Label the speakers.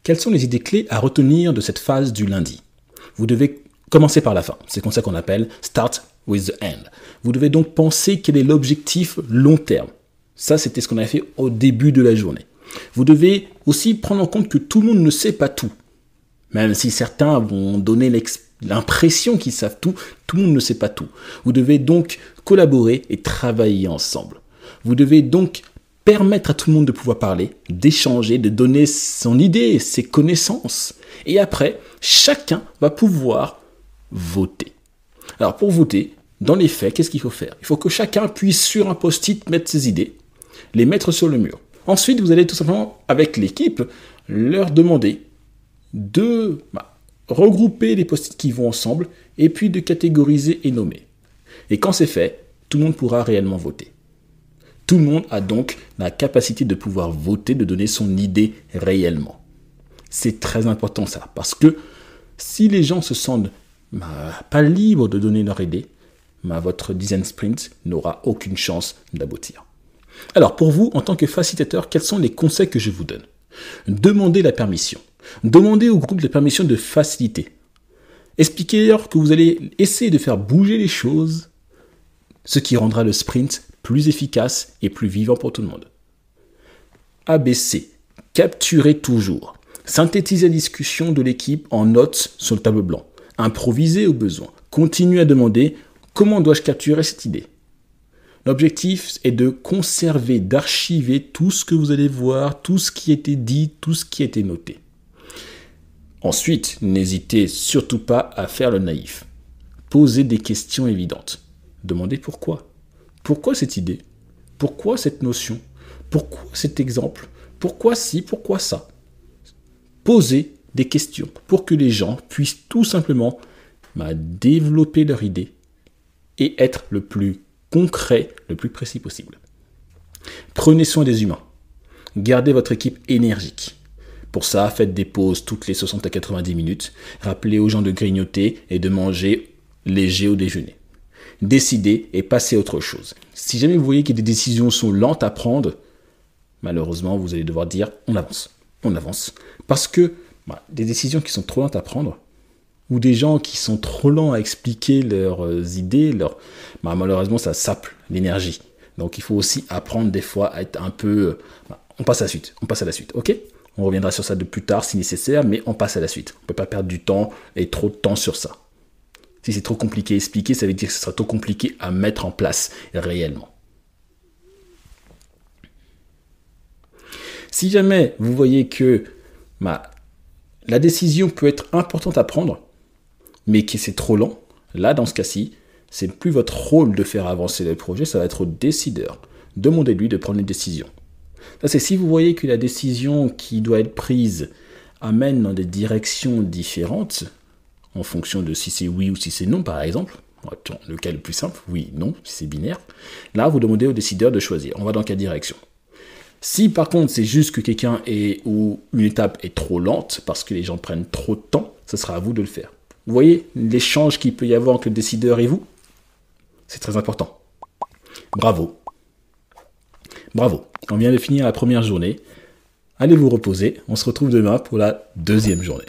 Speaker 1: Quelles sont les idées clés à retenir de cette phase du lundi? Vous devez commencer par la fin. C'est comme ça qu'on appelle start with the end. Vous devez donc penser quel est l'objectif long terme. Ça, c'était ce qu'on a fait au début de la journée. Vous devez aussi prendre en compte que tout le monde ne sait pas tout. Même si certains vont donner l'impression qu'ils savent tout, tout le monde ne sait pas tout. Vous devez donc collaborer et travailler ensemble. Vous devez donc permettre à tout le monde de pouvoir parler, d'échanger, de donner son idée, ses connaissances. Et après, chacun va pouvoir voter. Alors pour voter, dans les faits, qu'est-ce qu'il faut faire? Il faut que chacun puisse sur un post-it mettre ses idées, les mettre sur le mur. Ensuite, vous allez tout simplement, avec l'équipe, leur demander de regrouper les post-it qui vont ensemble et puis de catégoriser et nommer. Et quand c'est fait, tout le monde pourra réellement voter. Tout le monde a donc la capacité de pouvoir voter, de donner son idée réellement. C'est très important ça, parce que si les gens se sentent pas libres de donner leur idée, votre design sprint n'aura aucune chance d'aboutir. Alors pour vous, en tant que facilitateur, quels sont les conseils que je vous donne? Demandez la permission. Demandez au groupe la permission de faciliter. Expliquez-leur que vous allez essayer de faire bouger les choses, ce qui rendra le sprint plus efficace et plus vivant pour tout le monde. ABC. Capturez toujours. Synthétisez la discussion de l'équipe en notes sur le tableau blanc. Improvisez au besoin. Continuez à demander comment dois-je capturer cette idée. L'objectif est de conserver, d'archiver tout ce que vous allez voir, tout ce qui a été dit, tout ce qui a été noté. Ensuite, n'hésitez surtout pas à faire le naïf. Posez des questions évidentes. Demandez pourquoi. Pourquoi cette idée? Pourquoi cette notion? Pourquoi cet exemple? Pourquoi ci? Pourquoi ça? Posez des questions pour que les gens puissent tout simplement développer leur idée et être le plus concret, le plus précis possible. Prenez soin des humains. Gardez votre équipe énergique. Pour ça, faites des pauses toutes les 60 à 90 minutes. Rappelez aux gens de grignoter et de manger léger au déjeuner. Décidez et passez à autre chose. Si jamais vous voyez que des décisions sont lentes à prendre, malheureusement, vous allez devoir dire on avance. On avance. Parce que des décisions qui sont trop lentes à prendre, ou des gens qui sont trop lents à expliquer leurs idées, malheureusement, ça sape l'énergie. Donc, il faut aussi apprendre des fois à être un peu... on passe à la suite, ok? On reviendra sur ça de plus tard si nécessaire, mais on passe à la suite. On ne peut pas perdre du temps et trop de temps sur ça. Si c'est trop compliqué à expliquer, ça veut dire que ce sera trop compliqué à mettre en place réellement. Si jamais vous voyez que la décision peut être importante à prendre, mais que c'est trop lent, là, dans ce cas-ci, c'est plus votre rôle de faire avancer le projet, ça va être au décideur. Demandez-lui de prendre une décision. Ça, c'est si vous voyez que la décision qui doit être prise amène dans des directions différentes, en fonction de si c'est oui ou si c'est non, par exemple. Le cas le plus simple, oui, non, si c'est binaire. Là, vous demandez au décideur de choisir. On va dans quelle direction? Si par contre, c'est juste que quelqu'un ou une étape est trop lente, parce que les gens prennent trop de temps, ce sera à vous de le faire. Vous voyez l'échange qu'il peut y avoir entre le décideur et vous? C'est très important. Bravo. Bravo. On vient de finir la première journée. Allez vous reposer. On se retrouve demain pour la deuxième journée.